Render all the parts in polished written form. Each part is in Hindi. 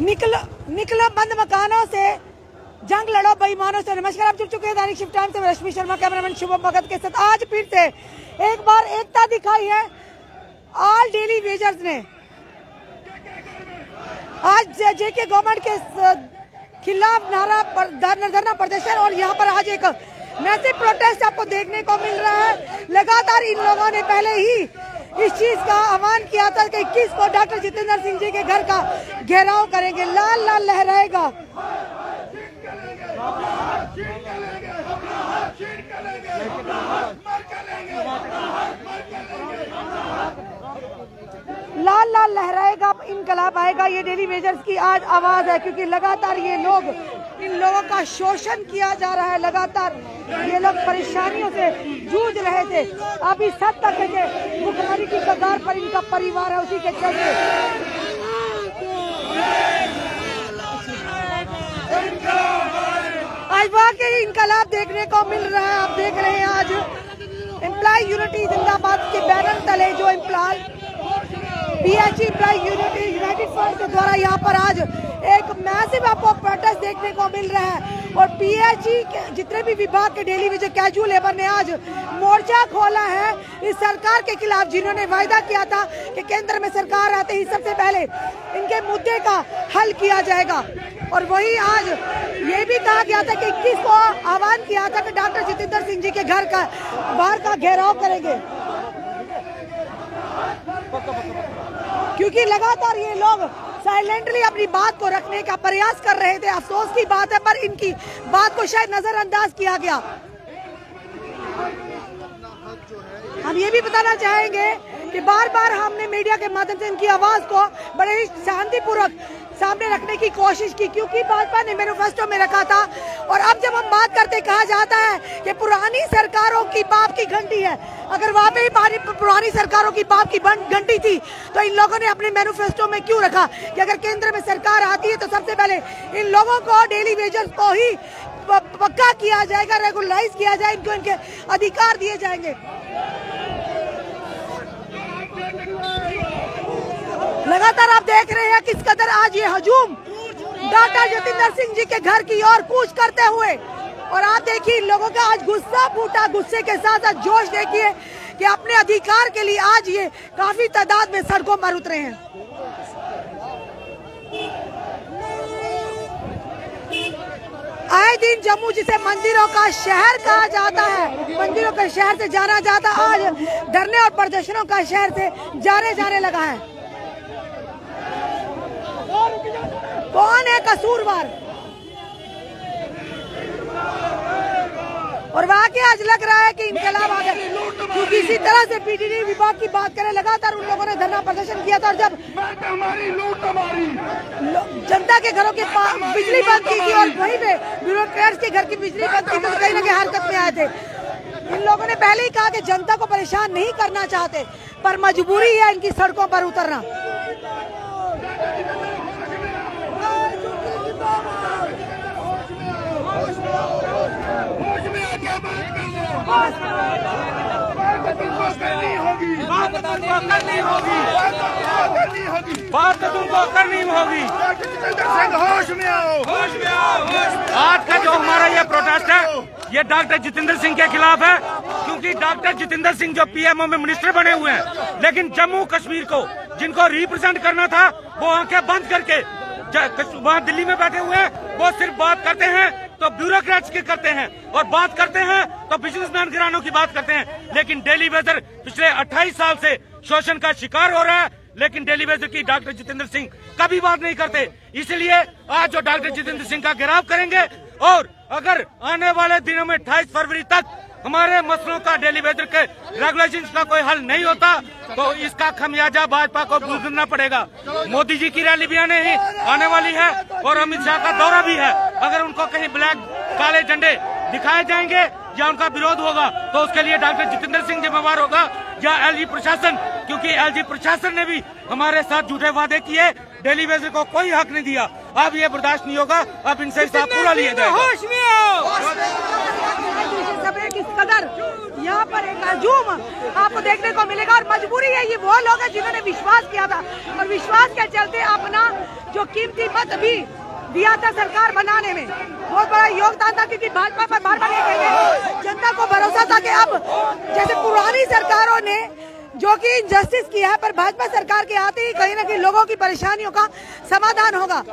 निकलो बंद मकानों से, जंग लड़ो बेईमानों से। नमस्कार, आप जुड़ चुके हैं दैनिक शिफ्ट टाइम से रश्मि शर्मा, कैमरामैन शुभम भगत के साथ। आज फिर से एक बार एकता दिखाई है ऑल डेली वेजर्स ने। आज जेके गवर्नमेंट के खिलाफ धरना प्रदर्शन और यहाँ पर आज एक मैसिव प्रोटेस्ट आपको देखने को मिल रहा है। लगातार इन लोगों ने पहले ही इस चीज का आह्वान किया था कि 21 को डॉक्टर जितेंद्र सिंह जी के घर का घेराव करेंगे, लाल लाल लहराएगा। लाल लाल लहराएगा, इनकलाब आएगा। ये डेली वेजर्स की आज आवाज है, क्योंकि लगातार ये लोग, इन लोगों का शोषण किया जा रहा है। लगातार ये लोग परेशानियों से जूझ रहे थे। अभी सब तक है कि भुखमरी की कगार पर इनका परिवार है, उसी के चलते आज वाकई इनकलाब देखने को मिल रहा है। आप देख रहे हैं आज एम्प्लॉय यूनिटी जिंदाबाद के बैनर तले जो employ PHE employ unity united front के द्वारा यहाँ पर आज एक मैसिव आपको प्रोटेस्ट देखने को मिल रहा है। और PHE के जितने भी विभाग के डेली वेजर कैजुअल लेबर ने आज मोर्चा खोला है इस सरकार के खिलाफ, जिन्होंने वायदा किया था कि केंद्र में सरकार आते ही सबसे पहले इनके मुद्दे का हल किया जाएगा। और वही आज ये भी कहा गया था कि 21 को आह्वान किया था कि डॉक्टर जितेंद्र सिंह जी के घर का बाहर का घेराव करेंगे, क्योंकि लगातार ये लोग साइलेंटली अपनी बात को रखने का प्रयास कर रहे थे। अफसोस की बात है, पर इनकी बात को शायद नजरअंदाज किया गया। हम ये भी बताना चाहेंगे कि बार बार हमने मीडिया के माध्यम से इनकी आवाज को बड़े ही शांतिपूर्वक सामने रखने की कोशिश की, क्योंकि भाजपा ने मैनिफेस्टो में रखा था। और अब जब हम बात करते कहा जाता है कि पुरानी सरकारों की बाप की घंटी है, अगर वहाँ पे ही पुरानी सरकारों की बाप की घंटी थी तो इन लोगों ने अपने मैनिफेस्टो में क्यों रखा कि अगर केंद्र में सरकार आती है तो सबसे पहले इन लोगों को, डेली वेजर्स को ही पक्का किया जाएगा, रेगुलराइज किया जाए, इनको इनके अधिकार दिए जाएंगे। लगातार आप देख रहे हैं किस कदर आज ये हजूम डॉक्टर जितेंद्र सिंह जी के घर की ओर कूच करते हुए, और आप देखिए इन लोगों का आज गुस्सा फूटा, गुस्से के साथ साथ जोश देखिए कि अपने अधिकार के लिए आज ये काफी तादाद में सड़कों पर उतरे हैं। आए दिन जम्मू जिसे मंदिरों का शहर कहा जाता है, मंदिरों के शहर से जाना जाता, आज धरने और प्रदर्शनों का शहर से जाने लगा है। कौन है कसूरवार? और वाकई आज लग रहा है कि इनकलाब आ गया, क्योंकि इसी तरह से PDD विभाग की बात करें, लगातार उन लोगों ने धरना प्रदर्शन किया था। और जब जनता के घरों की बिजली बंद की थी और वहीं पे ब्यूरोक्रेट्स के घर की बिजली बंद की, तो कहीं ना कहीं हरकत में आए थे। इन लोगों ने पहले ही कहा कि जनता को परेशान नहीं करना चाहते, पर मजबूरी है इनकी सड़कों पर उतरना। बात तो तुमको करनी होगी। होश में आओ, होश में आओ। आज का जो हमारा ये प्रोटेस्ट है, ये डॉक्टर जितेंद्र सिंह के खिलाफ है, क्योंकि डॉक्टर जितेंद्र सिंह जो PMO में मिनिस्टर बने हुए हैं, लेकिन जम्मू कश्मीर को जिनको रिप्रेजेंट करना था वो आंखें बंद करके वहाँ दिल्ली में बैठे हुए हैं। वो सिर्फ बात करते हैं तो ब्यूरोक्रेट्स की करते हैं, और बात करते हैं तो बिजनेसमैन घरानों की बात करते हैं। लेकिन डेली वेजर पिछले 28 साल से शोषण का शिकार हो रहा है, लेकिन डेली वेजर की डॉक्टर जितेंद्र सिंह कभी बात नहीं करते। इसलिए आज जो डॉक्टर जितेंद्र सिंह का घेराव करेंगे, और अगर आने वाले दिनों में 28 फरवरी तक हमारे मसलों का, डेली वेजर के रेगुलेशन का कोई हल नहीं होता, तो इसका खमियाजा भाजपा को भुगतना पड़ेगा। मोदी जी की रैली भी आने वाली है, और अमित शाह का दौरा भी है। अगर उनको कहीं ब्लैक काले झंडे दिखाए जाएंगे या उनका विरोध होगा, तो उसके लिए डॉक्टर जितेंद्र सिंह जिम्मेवार होगा या LG प्रशासन, क्योंकि LG प्रशासन ने भी हमारे साथ झूठे वादे किए, डेली वेजर को कोई हक नहीं दिया। अब ये बर्दाश्त नहीं होगा, अब इनसे हिसाब पूरा लिया जाएगा। किस कदर यहाँ पर एक हजूम आपको देखने को मिलेगा और मजबूरी है, ये वो लोग हैं जिन्होंने विश्वास किया था और विश्वास के चलते अपना जो कीमती मत भी दिया था सरकार बनाने में, बहुत बड़ा योगदान था। क्योंकि भाजपा पर बार बार ये कहेंगे, जनता को भरोसा था कि अब जैसे पुरानी सरकारों ने जो कि इनजस्टिस किया है, पर भाजपा सरकार के आते ही कहीं ना कहीं लोगों की परेशानियों का समाधान होगा।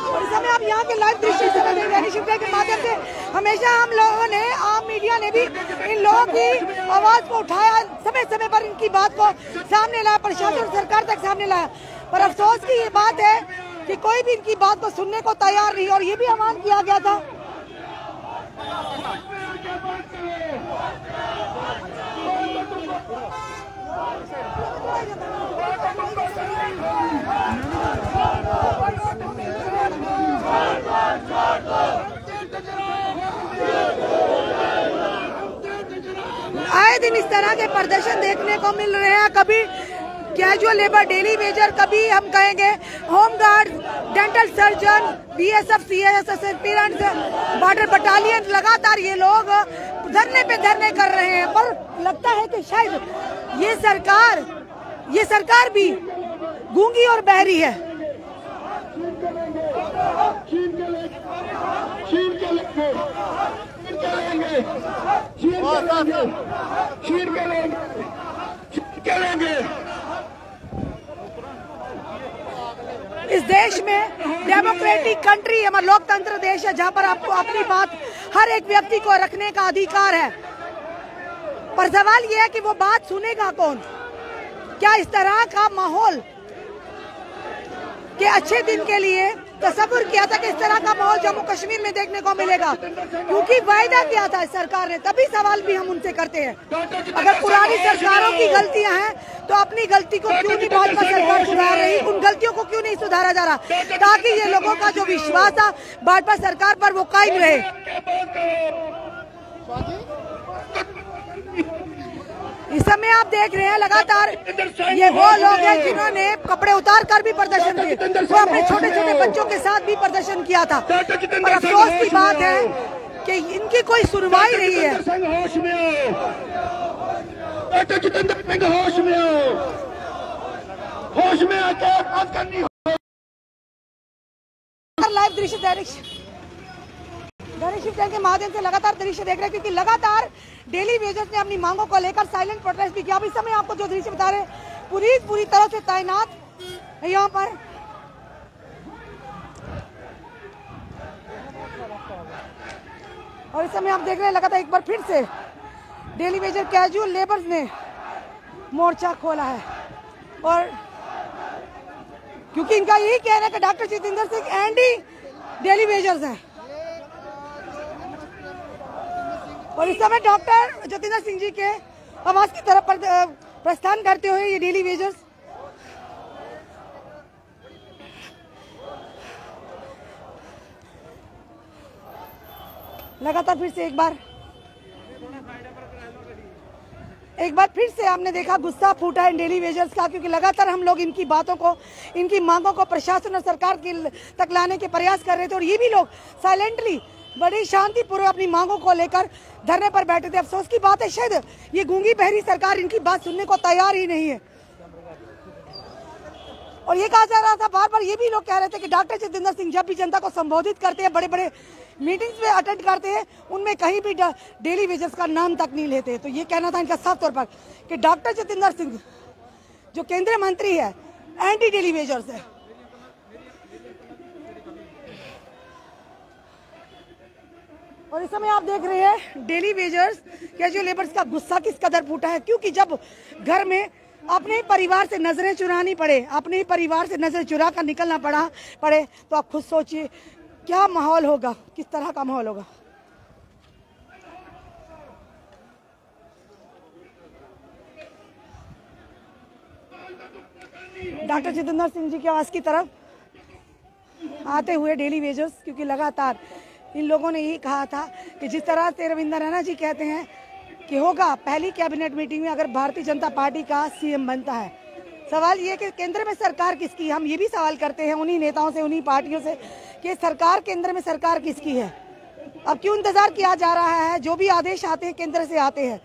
और इस समय आप यहाँ के लाइव दृश्य के माध्यम से हमेशा हम लोगों ने, आम मीडिया ने भी इन लोगों की आवाज को उठाया, समय समय पर इनकी बात को सामने लाया, प्रशासन और सरकार तक सामने लाया। पर अफसोस की ये बात है कि कोई भी इनकी बात को सुनने को तैयार नहीं। और ये भी आह्वान किया गया था आए दिन इस तरह के प्रदर्शन देखने को मिल रहे हैं। कभी कैजुअल लेबर, डेली वेजर, कभी हम कहेंगे home guard, dental surgeon, BSF, CSF, aspirants, border battalion, लगातार ये लोग धरने पे धरने कर रहे हैं। पर लगता है कि शायद ये सरकार भी गूंगी और बहरी है। इस देश में डेमोक्रेटिक कंट्री, हमारा लोकतंत्र देश है, जहाँ पर आपको अपनी बात हर एक व्यक्ति को रखने का अधिकार है। पर सवाल यह है कि वो बात सुनेगा कौन? क्या इस तरह का माहौल के अच्छे दिन के लिए तस्वीर किया था कि इस तरह का माहौल जम्मू कश्मीर में देखने को मिलेगा? क्योंकि वायदा किया था इस सरकार ने, तभी सवाल भी हम उनसे करते हैं। अगर पुरानी सरकारों की गलतियां हैं तो अपनी गलती को क्यों नहीं भाजपा सरकार सुधार रही? उन गलतियों को क्यों नहीं सुधारा जा रहा, ताकि ये लोगों का जो विश्वास था भाजपा सरकार पर वो कायम रहे। इस समय आप देख रहे हैं लगातार ये वो लोग हैं जिन्होंने कपड़े उतार कर भी प्रदर्शन किए, वो अपने छोटे छोटे बच्चों के साथ भी प्रदर्शन किया था। पर अफसोस की बात है कि इनकी कोई सुनवाई नहीं है। होश में आकर बात करनी हो। लाइव दृश्य दैनिक शिवचैन के माध्यम से लगातार दृश्य देख रहे हैं, क्योंकि लगातार डेली वेजर्स ने अपनी मांगों को लेकर साइलेंट प्रोटेस्ट भी किया। अब इस समय आपको जो दृश्य बता रहे हैं, पूरी तरह से तैनात है यहाँ पर। और इस समय आप देख रहे हैं लगातार एक बार फिर से डेली वेजर कैजुअल लेबर्स ने मोर्चा खोला है। और क्योंकि इनका यही कहना है कि doctor Jitendra Singh anti daily wagers हैं। और इस समय डॉक्टर जितेंद्र सिंह जी के आवास की तरफ प्रस्थान करते हुए ये डेली वेजर्स लगातार फिर से एक बार फिर से आपने देखा गुस्सा फूटा है डेली वेजर्स का, क्योंकि लगातार हम लोग इनकी बातों को, इनकी मांगों को प्रशासन और सरकार तक लाने के प्रयास कर रहे थे। और ये भी लोग साइलेंटली बड़ी शांतिपूर्वक अपनी मांगों को लेकर धरने पर बैठे थे। अफसोस की बात है शायद ये गूंगी बहरी सरकार इनकी बात सुनने को तैयार ही नहीं है। और ये कहा जा रहा था, बार बार ये भी लोग कह रहे थे कि डॉक्टर जितेंद्र सिंह जब भी जनता को संबोधित करते हैं, बड़े बड़े मीटिंग्स में अटेंड करते हैं, उनमें कहीं भी डेली वेजर्स का नाम तक नहीं लेते। तो ये कहना था इनका साफ तौर पर कि डॉक्टर जितेंद्र सिंह जो केंद्रीय मंत्री है, एंटी डेली वेजर्स है। और इस समय आप देख रहे हैं डेली वेजर्स कैजुअल लेबर्स का गुस्सा किस कदर फूटा है, क्योंकि जब घर में अपने ही परिवार से नजरें चुरानी पड़े, अपने ही परिवार से नजर चुरा कर निकलना पड़े, तो आप खुद सोचिए क्या माहौल होगा, किस तरह का माहौल होगा। डॉक्टर जितेंद्र सिंह जी के आवास की तरफ आते हुए डेली वेजर्स, क्योंकि लगातार इन लोगों ने यही कहा था कि जिस तरह से रविंद्र रैना जी कहते हैं कि होगा पहली कैबिनेट मीटिंग में अगर भारतीय जनता पार्टी का सीएम बनता है। सवाल ये कि केंद्र में सरकार किसकी, हम ये भी सवाल करते हैं उन्हीं नेताओं से, उन्हीं पार्टियों से कि सरकार केंद्र में सरकार किसकी है। अब क्यों इंतजार किया जा रहा है? जो भी आदेश आते हैं केंद्र से आते हैं।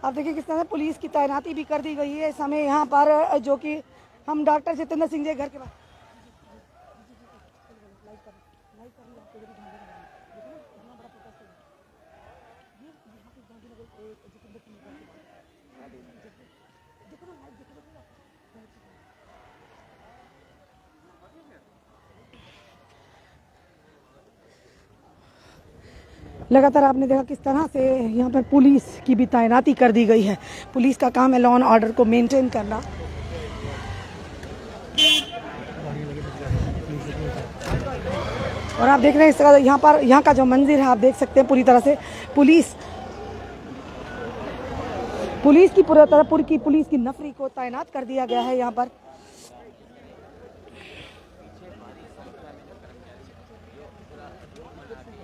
अब देखिए किस तरह पुलिस की तैनाती भी कर दी गई है इस समय यहाँ पर, जो कि हम डॉक्टर जितेंद्र सिंह जी घर के बाद लगातार आपने देखा किस तरह से यहाँ पर पुलिस की भी तैनाती कर दी गई है। पुलिस का काम है लॉ एंड ऑर्डर को मेंटेन करना। और आप देख रहे हैं इस तरह यहाँ का जो मंदिर है आप देख सकते हैं पूरी तरह से पुलिस की नफरी को तैनात कर दिया गया है यहाँ पर।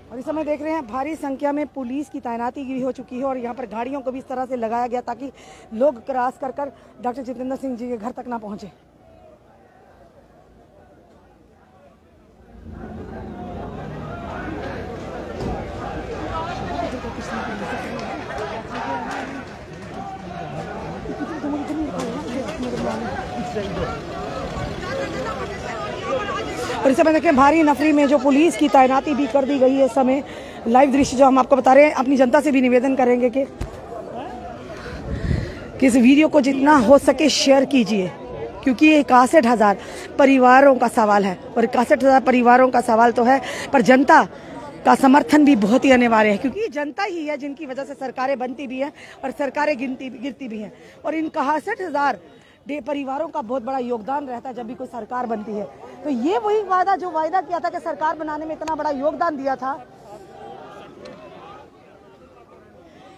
और इस समय देख रहे हैं भारी संख्या में पुलिस की तैनाती भी हो चुकी है और यहाँ पर गाड़ियों को भी इस तरह से लगाया गया ताकि लोग क्रॉस कर डॉक्टर जितेंद्र सिंह जी के घर तक ना पहुंचे। और इस समय देखें भारी नफरी में जो पुलिस की तैनाती भी कर दी गई है। इस समय लाइव दृश्य जो हम आपको बता रहे हैं, अपनी जनता से भी निवेदन करेंगे कि इस वीडियो को जितना हो सके शेयर कीजिए, क्योंकि ये 61,000 परिवारों का सवाल है और 61,000 परिवारों का सवाल तो है, पर जनता का समर्थन भी बहुत ही अनिवार्य है, क्योंकि जनता ही है जिनकी वजह से सरकारें बनती भी हैं और सरकारें गिरती भी हैं। और इन 61,000 परिवारों का बहुत बड़ा योगदान रहता है जब भी कोई सरकार बनती है। तो ये वही वायदा किया था कि सरकार बनाने में इतना बड़ा योगदान दिया था,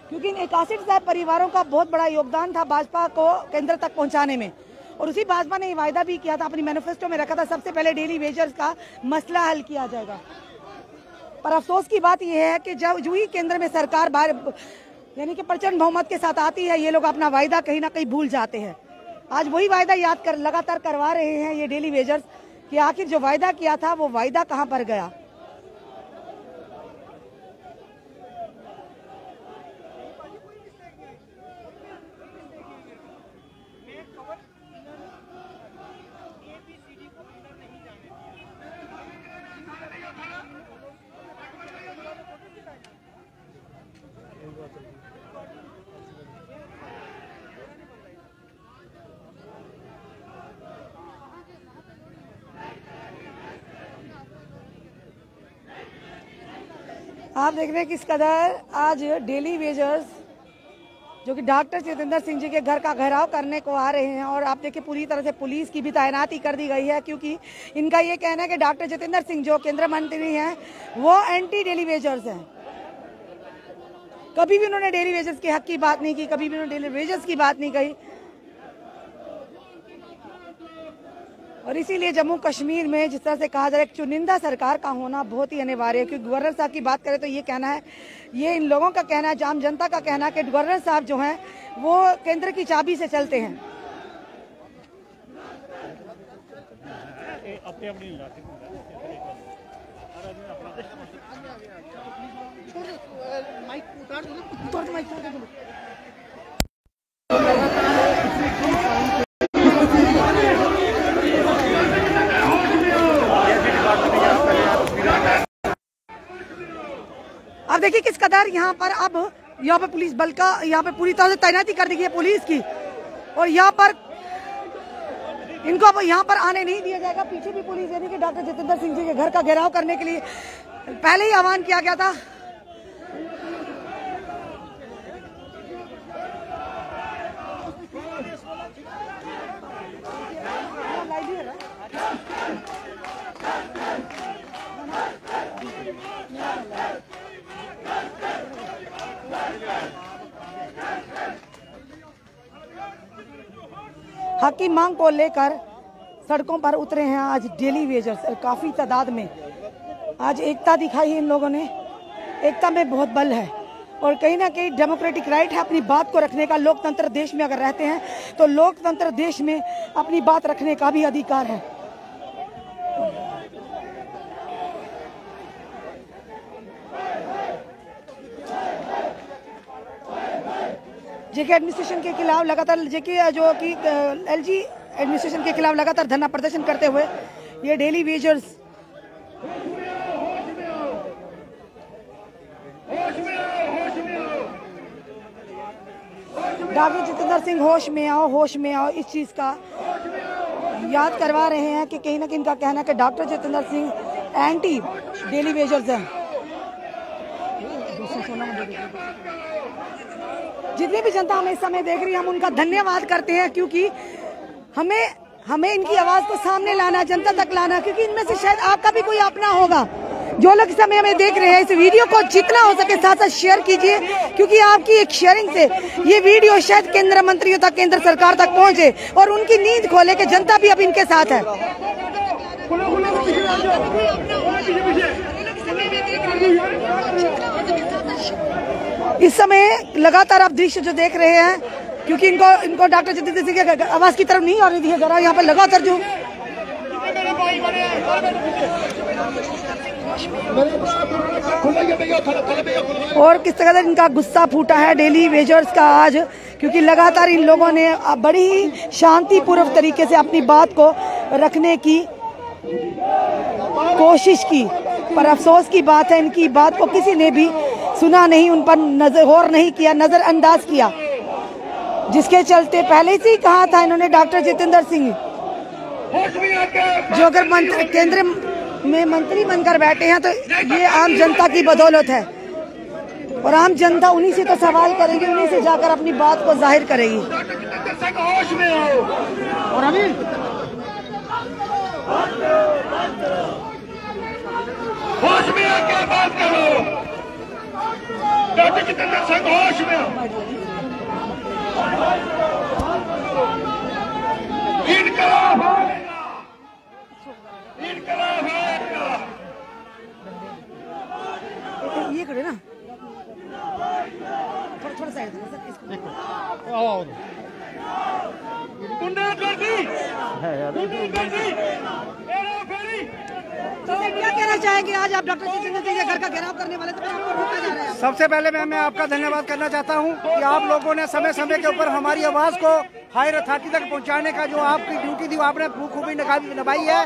क्योंकि इन 61,000 परिवारों का बहुत बड़ा योगदान था भाजपा को केंद्र तक पहुंचाने में। और उसी भाजपा ने ये वायदा भी किया था, अपनी मैनिफेस्टो में रखा था, सबसे पहले डेली वेजर्स का मसला हल किया जाएगा। पर अफसोस की बात यह है कि जो ही केंद्र में सरकार यानी कि प्रचंड बहुमत के साथ आती है, ये लोग अपना वायदा कहीं ना कहीं भूल जाते हैं। आज वही वायदा लगातार करवा रहे हैं ये डेली वेजर्स कि आखिर जो वायदा किया था वो वायदा कहां पर गया। आप देख रहे हैं किस कदर आज डेली वेजर्स जो कि डॉक्टर जितेंद्र सिंह जी के घर का घेराव करने को आ रहे हैं। और आप देखिए पूरी तरह से पुलिस की भी तैनाती कर दी गई है, क्योंकि इनका ये कहना है कि डॉक्टर जितेंद्र सिंह जो केंद्रीय मंत्री हैं वो एंटी डेली वेजर्स हैं। कभी भी उन्होंने डेली वेजर्स के हक की बात नहीं की, कभी भी उन्होंने डेली वेजर्स की बात नहीं कही। और इसीलिए जम्मू कश्मीर में जिस तरह से कहा जा रहा है एक चुनिंदा सरकार का होना बहुत ही अनिवार्य है। क्योंकि गवर्नर साहब की बात करें तो ये कहना है, ये इन लोगों का कहना है, आम जनता का कहना है कि गवर्नर साहब जो हैं वो केंद्र की चाबी से चलते हैं। अब देखिए किस कदर यहाँ पर पुलिस बल का यहाँ पे पूरी तरह से तैनाती कर दी गई है पुलिस की। और यहाँ पर इनको अब यहाँ पर आने नहीं दिया जाएगा। पीछे भी पुलिस यानी कि डॉक्टर जितेंद्र सिंह जी के घर का घेराव करने के लिए पहले ही आह्वान किया गया था। हक की मांग को लेकर सड़कों पर उतरे हैं आज डेली वेजर्स, काफी तादाद में। आज एकता दिखाई है इन लोगों ने, एकता में बहुत बल है और कहीं ना कहीं डेमोक्रेटिक राइट है अपनी बात को रखने का। लोकतंत्र देश में अगर रहते हैं तो लोकतंत्र देश में अपनी बात रखने का भी अधिकार है। जेके एडमिनिस्ट्रेशन के खिलाफ लगातार एलजी एडमिनिस्ट्रेशन के खिलाफ लगातार धरना प्रदर्शन करते हुए ये daily wagers doctor Jitendra Singh होश में आओ इस चीज का याद करवा रहे हैं कि कहीं ना कहीं इनका कहना है कि doctor Jitendra Singh anti daily wagers हैं। जितनी भी जनता हमें इस समय देख रही है हम उनका धन्यवाद करते हैं, क्योंकि हमें इनकी आवाज को सामने लाना, जनता तक लाना, क्योंकि इनमें से शायद आपका भी कोई अपना होगा। जो लोग इस समय हमें देख रहे हैं इस वीडियो को जितना हो सके साथ साथ शेयर कीजिए, क्योंकि आपकी एक शेयरिंग से ये वीडियो शायद केंद्र मंत्रियों तक, केंद्र सरकार तक पहुंचे और उनकी नींद खोले कि जनता भी अब इनके साथ है। इस समय लगातार आप दृश्य जो देख रहे हैं, क्योंकि इनको डॉक्टर जितेंद्र सिंह की आवाज की तरफ नहीं आ रही थी, जरा यहाँ पर लगातार जो और किस तरह इनका गुस्सा फूटा है डेली वेजर्स का आज, क्योंकि लगातार इन लोगों ने बड़ी ही शांतिपूर्वक तरीके से अपनी बात को रखने की कोशिश की, पर अफसोस की बात है इनकी बात को किसी ने भी सुना नहीं, उन पर गौर नहीं किया, नजरअंदाज किया, जिसके चलते पहले से ही कहा था इन्होंने डॉक्टर जितेंद्र सिंह जो अगर केंद्र में मंत्री बनकर बैठे हैं तो ये आम जनता की बदौलत है और आम जनता उन्हीं से तो सवाल करेगी, उन्हीं से जाकर अपनी बात को जाहिर करेगी। और अभी होश में आकर बात करो, डॉक्टर जितेंद्र सिंह होश में आओ। इनकलाब आएगा, इनकलाब आएगा। ये करे ना थोड़ा साइड क्या कहना चाहेंगे? आज आप डॉक्टर जितेंद्र सिंह के घर का घेराव करने वाले थे, आपको रोका जा रहा है। सबसे पहले मैं आपका धन्यवाद करना चाहता हूं कि आप लोगों ने समय समय के ऊपर हमारी आवाज को हायर अथॉरिटी तक पहुंचाने का जो आपकी ड्यूटी थी वो आपने खूबी निभाई है।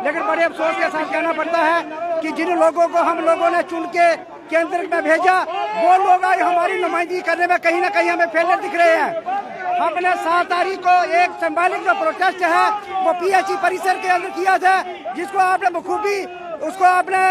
लेकिन बड़े अफसोस के साथ कहना पड़ता है कि जिन लोगों को हम लोगों ने चुन के केंद्र में भेजा वो लोग आज हमारी नुमाइंदगी करने में कहीं ना कहीं हमें फेलियर दिख रहे हैं। हमने 7 तारीख को एक सिंबॉलिक जो प्रोटेस्ट है वो पीएचई परिसर के अंदर किया था, जिसको आपने बखूबी उसको आपने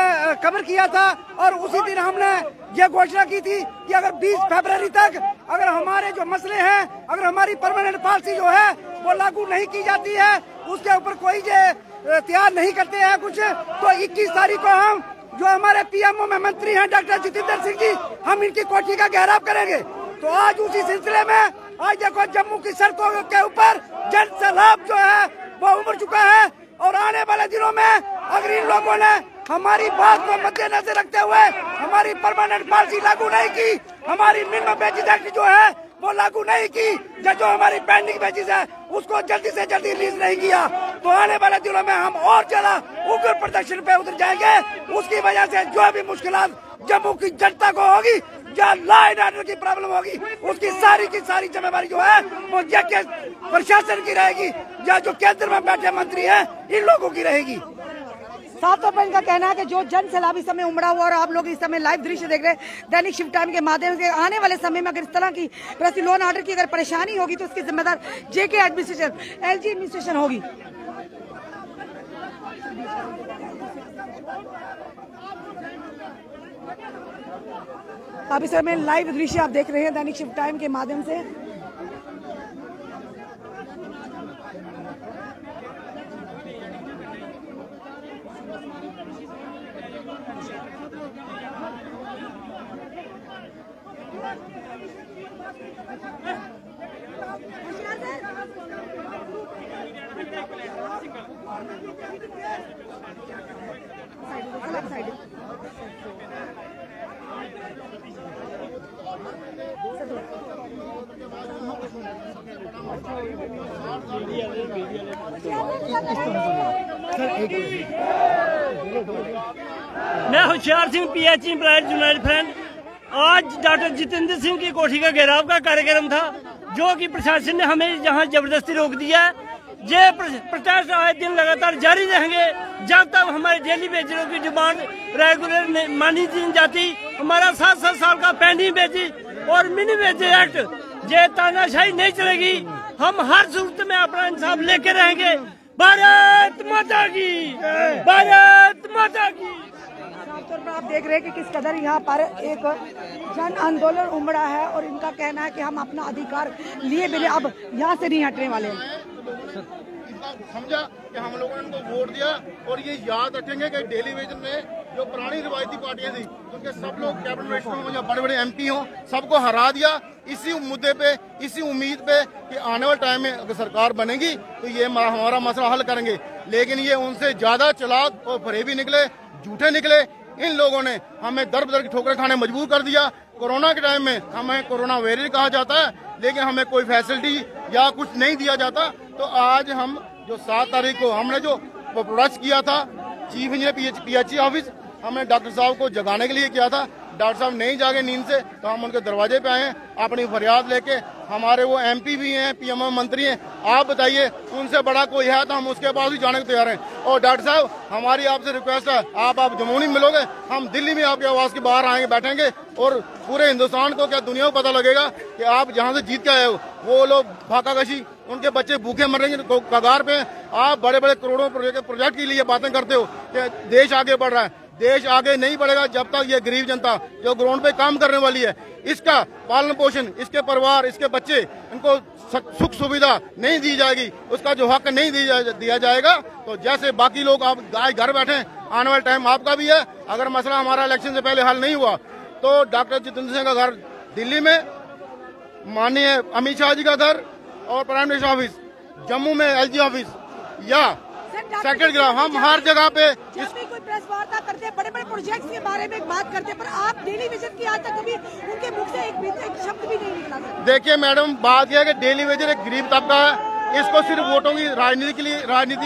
कवर किया था और उसी दिन हमने ये घोषणा की थी कि अगर 20 फरवरी तक अगर हमारे जो मसले हैं, अगर हमारी परमानेंट पॉलिसी जो है वो लागू नहीं की जाती है, उसके ऊपर कोई तैयार नहीं करते हैं कुछ, तो 21 तारीख को हम जो हमारे पीएमओ में मंत्री हैं डॉक्टर जितेंद्र सिंह जी, हम इनकी कोठी का घेराव करेंगे। तो आज उसी सिलसिले में आज देखो जम्मू की सड़कों के ऊपर जन सैलाब जो है वो उमड़ चुका है और आने वाले दिनों में अगर इन लोगों ने हमारी बात को मद्देनजर रखते हुए हमारी परमानेंट पॉलिसी लागू नहीं की, हमारी मिनिमम वेजेस एक्ट जो है वो लागू नहीं की, जो हमारी पेंडिंग वेजेस है उसको जल्दी से जल्दी रिलीज नहीं किया, तो आने वाले दिनों में हम और ज्यादा उग्र प्रदर्शन पे उतर जाएंगे। उसकी वजह से जो भी मुश्किलात जम्मू की जनता को होगी, जहाँ लॉ एंड ऑर्डर की प्रॉब्लम होगी, उसकी सारी जिम्मेवारी जो है वो जेके प्रशासन की रहेगी, या जो केंद्र में बैठे मंत्री हैं इन लोगों की रहेगी। साफ तौर पर इनका कहना है कि जो जन सैलाब इस समय उमड़ा हुआ और आप लोग इस समय लाइव दृश्य देख रहे हैं दैनिक शिफ्ट टाइम के माध्यम से, आने वाले समय में अगर इस तरह की परिस्थिति लॉ एंड ऑर्डर की अगर परेशानी होगी तो उसकी जिम्मेदार जेके एडमिनिस्ट्रेशन, एलजी एडमिनिस्ट्रेशन होगी। अब इस समय लाइव दृश्य आप देख रहे हैं दैनिक शिफ्ट टाइम के माध्यम से। मैं Hoshiyar Singh PH employees United front. आज डॉक्टर जितेंद्र सिंह की कोठी का घेराव का कार्यक्रम था, जो कि प्रशासन ने हमें यहाँ जबरदस्ती रोक दिया है। ये प्रोटेस्ट आए दिन लगातार जारी रहेंगे जब तक हमारे डेली वेजरों की डिमांड रेगुलर मानी नहीं जाती। हमारा 7-7 साल का पेंडिंग वेज और मिनी वेज एक्ट, ये तानाशाही नहीं चलेगी। हम हर सूरत में अपना इंसाफ लेके रहेंगे। भारत माता की, भारत माता की। साफ तौर पर आप देख रहे हैं कि किस कदर यहाँ पर एक जन आंदोलन उमड़ा है और इनका कहना है कि हम अपना अधिकार लिए बिना अब यहाँ से नहीं हटने वाले हैं। समझा कि हम लोगों ने उनको वोट दिया और ये याद रखेंगे कि डेली वेजन में जो पुरानी रिवायती पार्टियां थी उनके सब लोग कैबिनेट मिनिस्टर हों या बड़े बड़े MP हों, सबको हरा दिया इसी मुद्दे पे, इसी उम्मीद पे कि आने वाले टाइम में अगर सरकार बनेगी तो ये हमारा मसला हल करेंगे। लेकिन ये उनसे ज्यादा चालाक और फरेबी निकले, झूठे निकले। इन लोगों ने हमें दर बदर की ठोकरें खाने मजबूर कर दिया। कोरोना के टाइम में हमें कोरोना वॉरियर कहा जाता है, लेकिन हमें कोई फैसिलिटी या कुछ नहीं दिया जाता। तो आज हम जो 7 तारीख को हमने जो प्रोटेस्ट किया था चीफ इंजीनियर PH ऑफिस, हमने डॉक्टर साहब को जगाने के लिए किया था। डॉक्टर साहब नहीं जागे नींद से, तो हम उनके दरवाजे पे आए अपनी फरियाद लेके। हमारे वो MP भी हैं, PM मंत्री हैं, आप बताइए उनसे बड़ा कोई है तो हम उसके पास भी जाने को तैयार हैं। और डॉक्टर साहब हमारी आपसे रिक्वेस्ट है, आप जम्मू नहीं मिलोगे, हम दिल्ली में आपके आवाज के बाहर आएंगे, बैठेंगे और पूरे हिंदुस्तान को, क्या दुनिया को पता लगेगा कि आप जहाँ से जीत के आए हो। वो लोग फाकाकशी, उनके बच्चे भूखे मर रहे हैं कगार पे। आप बड़े बड़े करोड़ों प्रोजेक्ट के लिए बातें करते हो कि देश आगे बढ़ रहा है। देश आगे नहीं बढ़ेगा जब तक ये गरीब जनता जो ग्राउंड पे काम करने वाली है, इसका पालन पोषण, इसके परिवार, इसके बच्चे, इनको सुख सुविधा नहीं दी जाएगी, उसका जो हक नहीं दिया जाएगा, तो जैसे बाकी लोग आप घर बैठे, आने वाला टाइम आपका भी है। अगर मसला हमारा इलेक्शन से पहले हल नहीं हुआ तो डॉक्टर जितेंद्र सिंह का घर दिल्ली में, माननीय अमित शाह जी का घर और प्राइम मिनिस्टर ऑफिस जम्मू में, LG ऑफिस या सेक्रेटरी ग्राम, हम हर जगह पे जब भी कोई प्रेस वार्ता करते हैं, बड़े बड़े प्रोजेक्ट्स के बारे में बात करते हैं, पर आप डेली विजन की आज तक कभी उनके मुख से एक शब्द भी नहीं निकला। देखिए मैडम, बात यह है कि डेली वेजर एक गरीब तबका है, इसको सिर्फ वोटों की राजनीति